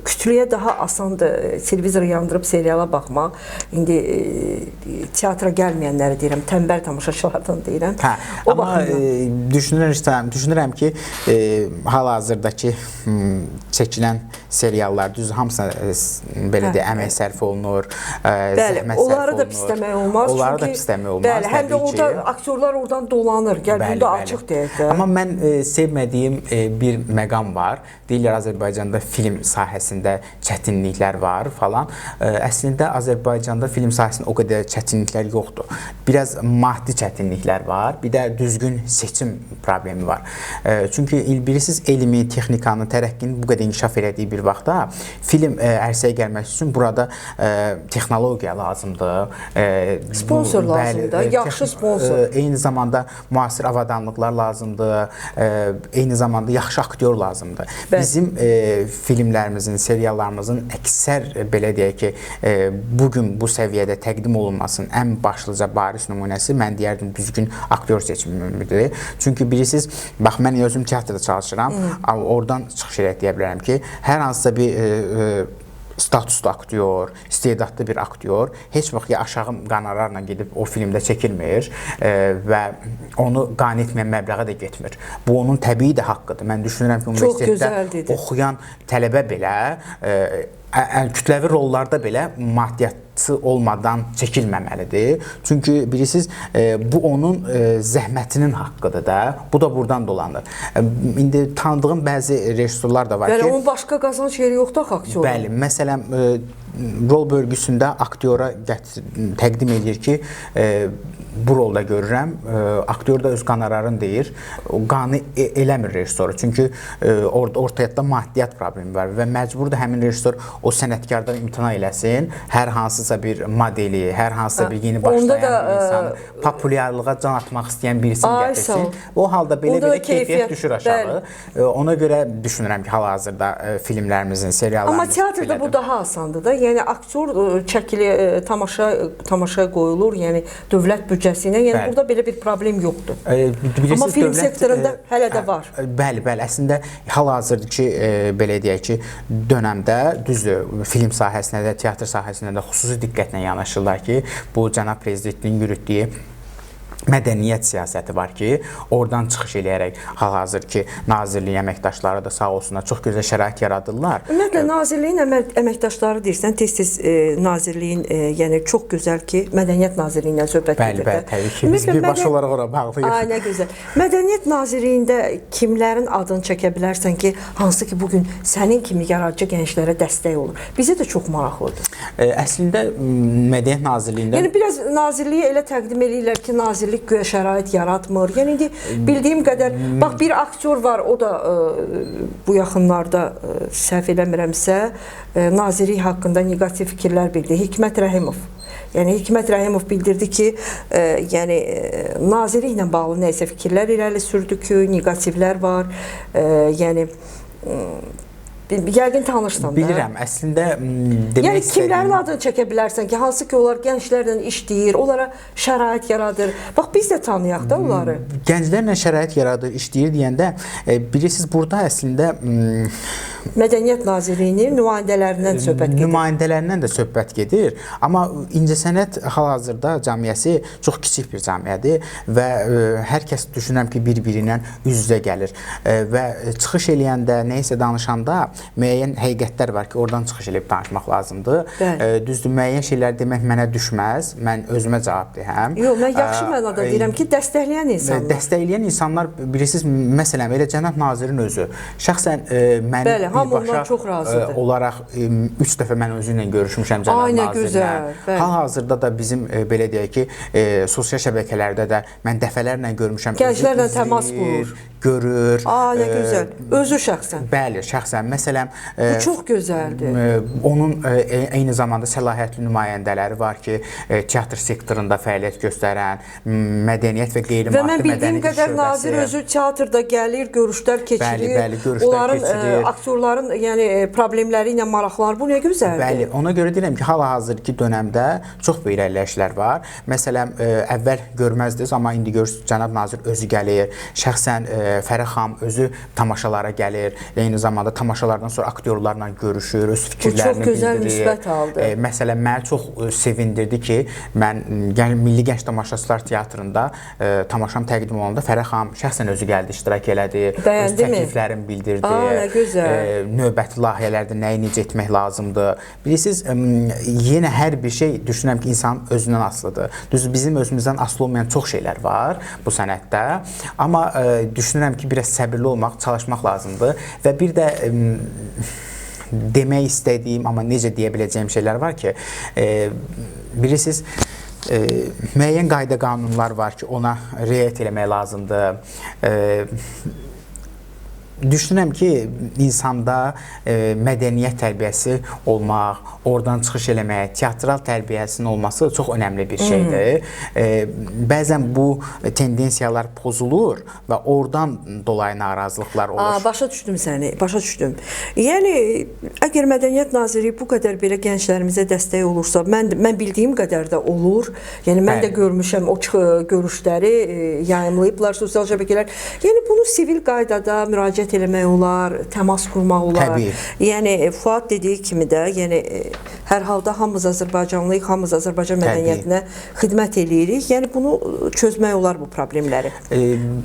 kütləyə daha asandır televizoru yandırıb seriala baxmaq. İndi teatra gəlməyənləri deyirəm, tənbəl tamaşaçılardan deyirəm. O baxımdan düşünürəm ki, hal-hazırdakı çəkilən seriallar düz hamısı belə də əmək sərf olunur, zəhmət sərf olunur. Onları da pisləmək olmaz. Onları da pisləmək olmaz. Bəli, həm də orada aktyorlar oradan dolanır. Gəl bunda açıq deyək də. Amma mən sevmədiyim bir məqam var. Deyirlər Azərbaycanda film sahəsində çətinliklər var falan. Əslində Azərbaycanda film sahəsində o qədər çətinliklər yoxdur. Biraz maddi çətinliklər var. Bir də düzgün seçim problemi var. Çünki bilirsiniz, elmi, texnikanın, tərəqqinin bu qədər inkişaf elədiyi bir vaxtda film ərsəyə gəlmək üçün burada texnologiya lazımdır. Sponsor lazımdır, yaxşı sponsor. Eyni zamanda müasir avadanlıqlar lazımdır. Eyni zamanda yaxşı aktyor lazımdır. Bizim filmlərimizin, seriallarımızın əksər belə deyək ki, bugün bu səviyyədə təqdim olunmasının ən başlıca bariz nümunəsi mən deyərdim düzgün aktyor seçimidir. Çünki bilirsiniz, bax mən özüm teatrda çalışıram, oradan çıxış edək deyə bilərəm ki, hər hansısa bir statuslu aktyor, istedadlı bir aktyor heç vaxt aşağı qonorarla gedib o filmdə çəkilmir və onu qane etməyən məbləğə də getmir. Bu onun təbii də haqqıdır. Mən düşünürəm ki, universitetdə oxuyan tələbə belə kütləvi rollarda belə maddiyyatı olmadan çəkilməməlidir. Çünki bilirsiniz, bu onun zəhmətinin haqqıdır da. Bu da buradan dolanır. İndi tanıdığım bəzi rejissorlar da var ki... Yəni, onun başqa qazanc yeri yoxdur axı aktyorun. Bəli, məsələn, rol bölgüsündə aktyora təqdim edir ki, bu rolda görürəm, aktyor da öz qonorarını deyir, qane eləmir rejissoru. Çünki ortaya maddiyyat problemi var və məcburdur həmin rejissor o sənətkardan imtina eləsin, hər hansısa bir modeli, hər hansısa bir yeni başlayan bir insanı, populyarlığa can atmaq istəyən birisini gətirsin. O halda belə keyfiyyət düşür aşağı. Ona görə düşünürəm ki, hal-hazırda filmlərimizin, seriallarımızın... Amma teatrda bu daha asandır da. Yəni, aktyor çəkili, tamaşaya qoyulur, yəni dövlət büdcəsinə, yəni burada belə bir problem yoxdur. Amma film sektorunda hələ də var. Bəli, bəli. Əslində, hal-hazırdakı, belə deyək ki, dönəmdə düzdür, film sahəsinə də, teatr sahəsinə də xüsusi diqqətlə yanaşırlar ki, bu cənab prezidentin yürütdüyü mədəniyyət siyasəti var ki, oradan çıxış eləyərək hal-hazır ki, nazirliyin əməkdaşları da sağ olsunlar, çox gözəl şərait yaradırlar. Ümumiyyətlə, nazirliyin əməkdaşları deyirsən, tez-tez nazirliyin, yəni çox gözəl ki, Mədəniyyət Nazirliyinə söhbət edir. Bəli, təbii ki, biz birbaşa olaraq ora bağlıyıq. Ay, nə gözəl. Mədəniyyət Nazirliyində kimlərin adını çəkə bilərsən ki, hansı ki, bugün sənin kimi yaradıcı gənclərə dəstək olur? Bizə də çox maraqlıdır. Əslində, Mədəniyyət Nazirliyində... Yəni, biraz nazirliyə elə təqdim edirlər ki, nazirlik güya şərait yaratmır. Yəni, bildiyim qədər, bax, bir aktyor var, o da bu yaxınlarda səhv eləmirəmsə, nazirlik haqqında negativ fikirlər bildi. Hikmət Rəhimov. Yəni, Hikmət Rəhimov bildirdi ki, yəni, nazirliklə bağlı nəysə fikirlər irəli sürdü ki, negativlər var. Yəni, Yəqin tanışsan da. Bilirəm, əslində demək Yəni istədiyim... kimlərin adını çəkə bilərsən ki, hansı ki, onlar gənclərlə işləyir, onlara şərait yaradır. Bax, biz də tanıyaq da onları. Gənclərlə şərait yaradır, işləyir deyəndə, bilirsiniz, burada əslində... Mədəniyyət Nazirliyinin nümayəndələrindən söhbət gedir. Nümayəndələrindən də söhbət gedir. Amma İncəsənət hal-hazırda cəmiyyəsi çox kiçik bir cəmiyyədir və hər kəs düşünürəm ki, bir-birindən üz-üzə gəlir. Və çıxış eləyəndə, neysə danışanda müəyyən həqiqətlər var ki, oradan çıxış eləyib danışmaq lazımdır. Düzdür, müəyyən şeylər demək mənə düşməz, mən özümə cavab deyəm. Yox, mən yaxşı mənada deyirəm ki, dəstəkləyən insanlar. Dəstəkləyən insanlar, bilirsiniz, məsələn, elə Cənab Nazirin özü. Şəxsən mən birbaşa olaraq 3 dəfə mən özü ilə görüşmüşəm Cənab Nazirlə. Hal-hazırda da bizim, belə deyək ki, sosial şəbəkələrdə də mən dəfələrlə görmüşəm. Gənclərlə təmas qurur. Görür. Nə gözəl. Özü şəxsən. Bəli, şəxsən. Məsələn, bu çox gözəldir. Onun eyni zamanda səlahiyyətli nümayəndələri var ki, teatr sektorunda fəaliyyət göstərən, mədəniyyət və qeyri-maddi və mən bildiyim qədər Nazir özü teatrda gəlir, görüşlər keçirir. Bəli, görüşlər keçirir. Onların aktyorların, yəni problemləri ilə maraqlanır. Bu nə gözəldir. Bəli, ona görə deyirəm ki, hal-hazırki dövrdə çox böyük irəliləyişlər var. Məsələn, əvvəl görməzdiniz, amma indi görürsünüz, Cənab Nazir özü gəlir. Şəxsən Fərəx xanım özü tamaşalara gəlir. Eyni zamanda tamaşalardan sonra aktyorlarla görüşür, öz fikirlərini bildirir. Çox gözəl müsbət haldır. Məsələn, məni çox sevindirdi ki, mən Milli Gənc Tamaşaçılar Teatrında tamaşam təqdim olanda Fərəx xanım şəxsən özü gəldi, iştirak elədi. Öz təkliflərini bildirdi. Nə gözəl. Növbəti layihələrdə nəyi necə etmək lazımdır. Bilirsiniz, yenə hər bir şey düşünürəm ki, insanın özündən asılıdır. Düzdür, bizim özümüzdən asılı olmayan çox şeylər var bu sənətdə. Amma düşünürəm ki, biraz səbirli olmaq, çalışmaq lazımdır. Və bir də demək istədiyim, amma necə deyə biləcəyim şeylər var ki, bilirsiniz, müəyyən qayda qanunlar var ki, ona riayət eləmək lazımdır. Düşünürəm ki, insanda mədəniyyət tərbiyəsi olmaq, oradan çıxış eləmək, teatral tərbiyəsinin olması çox önəmli bir şeydir. Bəzən bu tendensiyalar pozulur və oradan dolayı narazılıqlar olur. Başa düşdüm səni, başa düşdüm. Yəni, əgər Mədəniyyət Naziri bu qədər belə gənclərimizə dəstək olursa, mən bildiyim qədər də olur. Yəni, mən də görmüşəm o görüşləri, yayımlayıblar sosial şəbəkələr. Yəni, bunu sivil qaydada müraciət eləmək olar, təmas qurmaq olar. Təbii. Yəni, Fuad dediyi kimi də, yəni, hər halda hamımız Azərbaycanlıyıq, hamımız Azərbaycan mədəniyyətinə xidmət eləyirik. Yəni, bunu çözmək olar bu problemləri.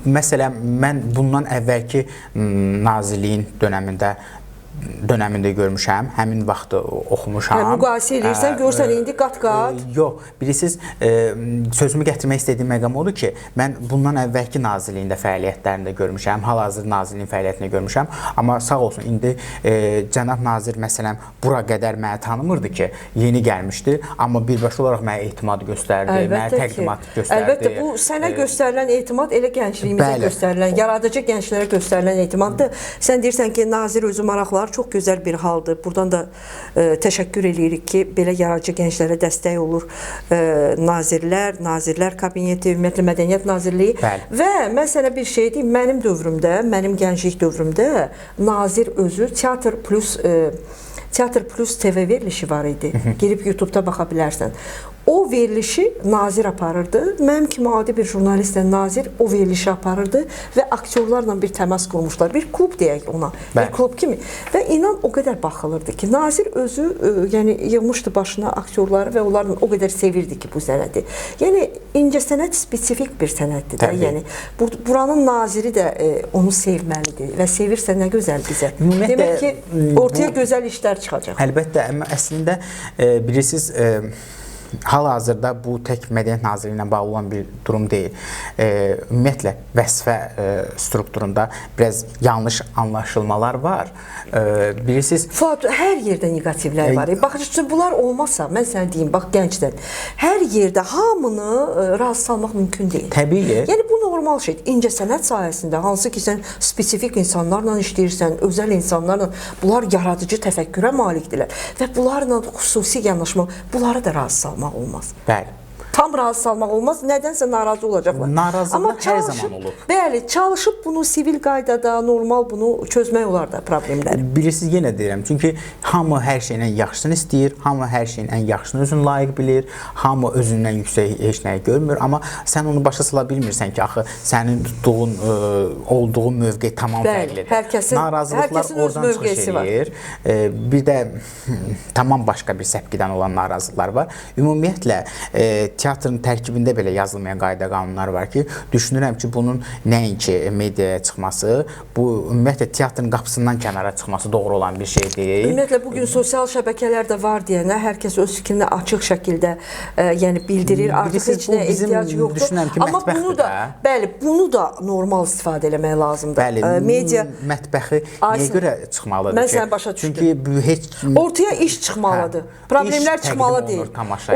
Məsələn, mən bundan əvvəlki Nazirliyin dönəmində görmüşəm, həmin vaxtı oxumuşam. Müqayisə edirsən, görsən indi qat-qat. Yox, bilirsiniz, sözümü gətirmək istədiyim məqam odur ki, mən bundan əvvəlki Nazirliyində fəaliyyətlərində görmüşəm, hal-hazır Nazirliyin fəaliyyətini görmüşəm, amma sağ olsun, indi Cənab Nazir, məsələn, bura qədər məni tanımırdı ki, yeni gəlmişdi, amma birbaşa olaraq mənə etimad göstərdi, mənə təqdimat göstərdi. Əlbəttə, bu sənə göstərilən etimad elə gəncliyimizə göstərilən, yaradıcı gənclərə göstərilən etimaddır. Sən deyirsən ki, Nazir özü maraqlar, çox gözəl bir haldır. Buradan da təşəkkür edirik ki, belə yaradıcı gənclərə dəstək olur Nazirlər Kabineti, ümumiyyətlə Mədəniyyət Nazirliyi. Və mən sənə bir şey deyim, mənim dövrümdə, mənim gənclik dövrümdə Nazir özü Teatr Plus TV verilişi var idi. Girib YouTube-da baxa bilərsən. O verilişi Nazir aparırdı. Mənim kimi adi bir jurnalistlə Nazir o verilişi aparırdı və aktyorlarla bir təmas qurmuşlar. Bir klub deyək ona. Bir klub kimi. Və inan o qədər baxılırdı ki, Nazir özü yəni yığmışdı başına aktyorları və onlarla o qədər sevirdi ki, bu sənəti. Yəni incəsənət spesifik bir sənətdir də. Yəni buranın naziri də onu sevməlidir və sevirsə nə gözəl bizə. Demək ki, ortaya gözəl işlər çıxacaq. Əlbəttə, amma əslində bilirsiniz, hal-hazırda bu tək Mədəniyyət Nazirliyi ilə bağlı olan bir durum deyil. Ümumiyyətlə, vəzifə strukturunda biraz yanlış anlaşılmalar var. Bilirsiniz... Fuad, hər yerdə negativlər var. Baxın, bunlar olmasa, mən sənə deyim, bax, gəncdən, hər yerdə hamını razı salmaq mümkün deyil. Təbii. Yəni, bu normal şey. İncəsənət sayəsində, hansı ki, sən spesifik insanlarla işləyirsən, özəl insanlarla, bunlar yaradıcı təfəkkürə malikdirlər və bunlarla xüsusi yanaşma, bunları da razı salmaq olmaz. Bəli. tam razı salmaq olmaz. Nədənsə narazı olacaqlar. Narazılıq hər zaman olur. Bəli, çalışıb bunu sivil qaydada, normal bunu çözmək olar da problemləri. Bilirsiniz, yenə deyirəm. Çünki hamı hər şeyin ən yaxşısını istəyir, hamı hər şeyin ən yaxşısını özün layiq bilir, hamı özündən yüksək heç nəyi görmür, amma sən onu başa sala bilmirsən ki, axı sənin tutduğun, olduğun mövqe tamam fərqlidir. Hər kəsin öz mövqesi var. Bir də tamam başqa bir səpkidən olan narazılıqlar var. Ümumiyyətlə, teatrın tərkibində belə yazılmayan qayda qanunlar var ki, düşünürəm ki, bunun nəinki mediaya çıxması, bu ümumiyyətlə teatrın qapısından kənara çıxması doğru olan bir şey deyil. Ümumiyyətlə, bugün sosial şəbəkələr də var deyənə, hər kəs öz fikrini açıq şəkildə bildirir, artıq heç nəyə ehtiyac yoxdur. Amma bunu da, bəli, bunu da normal istifadə eləmək lazımdır. Bəli, mətbəxi niyə görə çıxmalıdır ki? Mən səni başa düşdüm. Çünki heç... Ortaya iş çıxmalıdır. Problemlər çıxmalı deyil.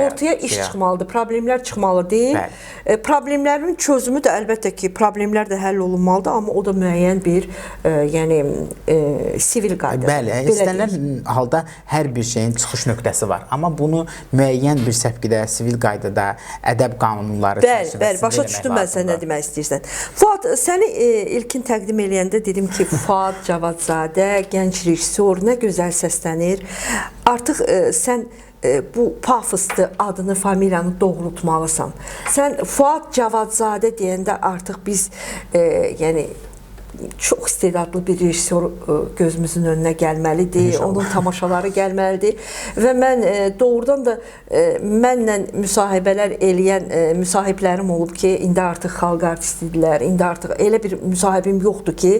Ortaya iş çıxmalıdır. Problemlər çıxmalı deyil. Problemlərin çözümü də əlbəttə ki, problemlər də həll olunmalıdır, amma o da müəyyən bir sivil qaydada. Bəli, istənilən halda hər bir şeyin çıxış nöqtəsi var. Amma bunu müəyyən bir səpkidə, sivil qaydada, ədəb qanunları çərçivəsində bəli, başa düşdüm mən sən nə demək istəyirsən. Fuad, səni ilkin təqdim eləyəndə dedim ki, Fuad Cavadzadə, gənc rejissor, nə gözəl səslənir. Artıq sən bu pafoslu adını, familiyanı doğrultmalısan. Sən Fuad Cavadzadə deyəndə artıq biz çox istedadlı bir rejissor gözümüzün önünə gəlməlidir, onun tamaşaları gəlməlidir və mən doğrudan da mənlə müsahibələr eləyən müsahiblərim olub ki, indi artıq xalq artistidirlər, indi artıq elə bir müsahibim yoxdur ki,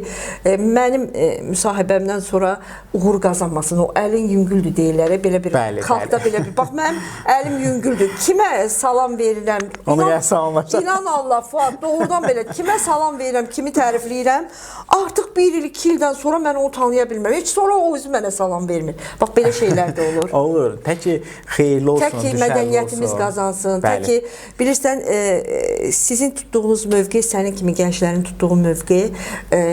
mənim müsahibəmdən sonra uğur qazanmasın, o əlin yüngüldür deyirlər, belə bir xalqda belə bir, bax mənim əlim yüngüldür, kimə salam verirəm, inan Allah Fuad, doğrudan belə, kimə salam verirəm, kimi tərifləyirəm, artıq 1 il, 2 ildən sonra mən onu tanıya bilmirəm. Heç sonra o özü mənə salam vermir. Bax, belə şeylər də olur. Olur. Təki xeyirli olsun, düşərli olsun. Təki mədəniyyətimiz qazansın. Təki, bilirsən, sizin tutduğunuz mövqe, sənin kimi gənclərin tutduğu mövqe,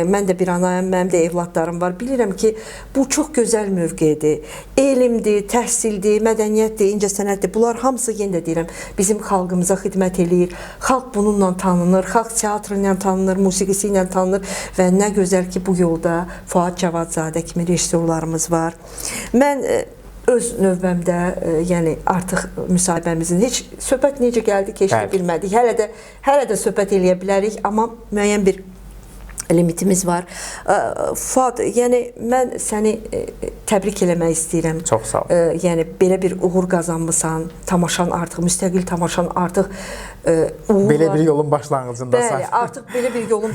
mən də bir anayam, mənim də evladlarım var. Bilirəm ki, bu çox gözəl mövqedir. Elmdir, təhsildir, mədəniyyətdir, incəsənətdir. Bunlar hamısı, yenə də deyirəm, bizim xalqımıza xidmət eləyir. Xalq bununla tanınır, xalq teatrı ilə tanınır, musiqisi ilə tanınır və nə gözəl ki, bu yolda Fuad Cavadzadə kimi rejissorlarımız var. Mən öz növbəmdə, artıq müsahibəmizin heç söhbət necə gəldi, keçdi bilmədik. Hələ də söhbət eləyə bilərik, amma müəyyən bir limitimiz var. Fuad, mən səni təbrik eləmək istəyirəm. Çox sağ ol. Belə bir uğur qazanmısan, tamaşan artıq, müstəqil tamaşan artıq uğurlar. Belə bir yolun başlanğıcındasan. Bəli, artıq belə bir yolun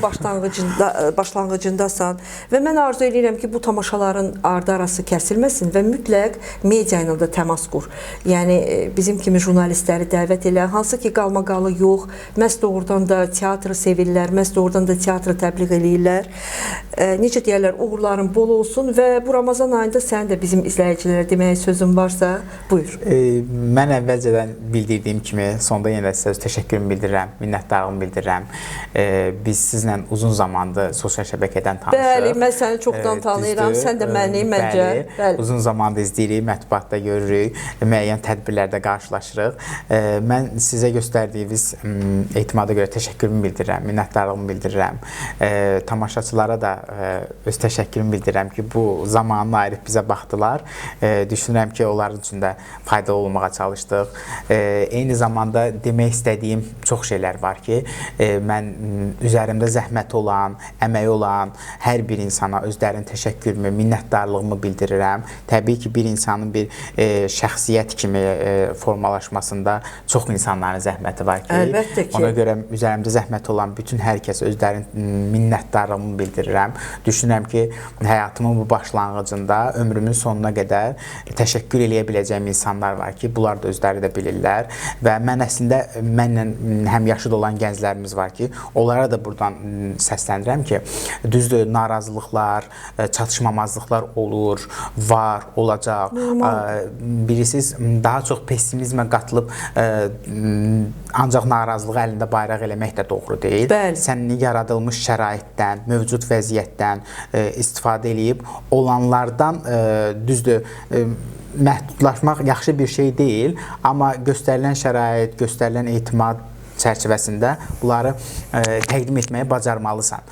başlanğıcındasan və mən arzu edirəm ki, bu tamaşaların ardı arası kəsilməsin və mütləq media ilə də təmas qur. Bizim kimi jurnalistləri dəvət elə, hansı ki, qalmaqalı yox, məhz doğrudan da teatrı sevirlər, məhz doğrudan da teatrı təbliğ eləyirlər. Necə deyərlər, uğurların bol olsun və bu Ramazan ayında sənin də bizim izləyicilərə deməyə sözün varsa, buyur. Mən əvvəlcədən bildirdiyim kimi, sonda yenə sizə təşəkkürümü bildirirəm, minnətdarlığımı bildirirəm. Biz sizlə uzun zamandır sosial şəbəkədən tanışırıq. Bəli, mən səni çoxdan tanıyıram, sən də məni, məncə. Uzun zamandır izləyirik, mətbuatda görürük, müəyyən tədbirlərdə qarşılaşırıq. Mən sizə göstərdiyiniz etimada görə təşəkkürümü bildirirəm, minnətdarlığımı bildirirəm. Tamaşaçılara da öz təşəkkürümü bildirirəm ki, bu zamanını ayırıb bizə baxdılar. Düşünürəm ki, onların üçün də faydalı olmağa çalışdıq. Eyni zamanda demək istədiyim çox şeylər var ki, mən üzərimdə zəhməti olan, əməyi olan hər bir insana özlərinin təşəkkürümü, minnətdarlığımı bildirirəm. Təbii ki, bir insanın bir şəxsiyyət kimi formalaşmasında çox insanların zəhməti var ki, əlbəttə ki, ona görə üzərimdə zəhməti olan bütün hər kəs özlərinin minnətdarlığımı bildirirəm. Düşünürəm ki, həyatımın bu başlanğıcında ömrümün sonuna qədər təşəkkür eləyə biləcəyim insanlar var ki, bunlar da özləri də bilirlər və mən əslində mənlə həmyaşıd olan gənclərimiz var ki, onlara da buradan səsləndirəm ki, düzdür, narazılıqlar, çatışmamazlıqlar olur, var, olacaq. Bilirsiniz, daha çox pessimizmə qatılıb ancaq narazılığı əlində bayraq eləmək də doğru deyil. Sən yaradılmış şəraitdən, mövcud vəziyyətdən istifadə eləyib olanlardan, düzdür, məhdudlaşmaq yaxşı bir şey deyil, amma göstərilən şərait, göstərilən etimad çərçivəsində bunları təqdim etməyi bacarmalısan.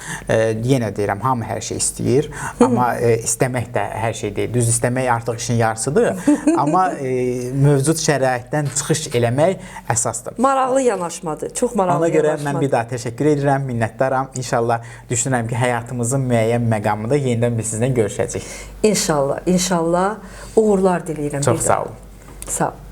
Yenə deyirəm, hamı hər şey istəyir, amma istəmək də hər şey deyil. Düz istəmək artıq işin yarısıdır, amma mövcud şəraitdən çıxış eləmək əsasdır. Maraqlı yanaşmadır, çox maraqlı Ona görə yanaşmadır. mən bir daha təşəkkür edirəm, minnətdaram. İnşallah düşünürəm ki, həyatımızın müəyyən məqamında yenidən biz sizinlə görüşəcəyik. İnşallah, inşallah uğurlar diləyirəm. Çox sağ olun. Sağ ol.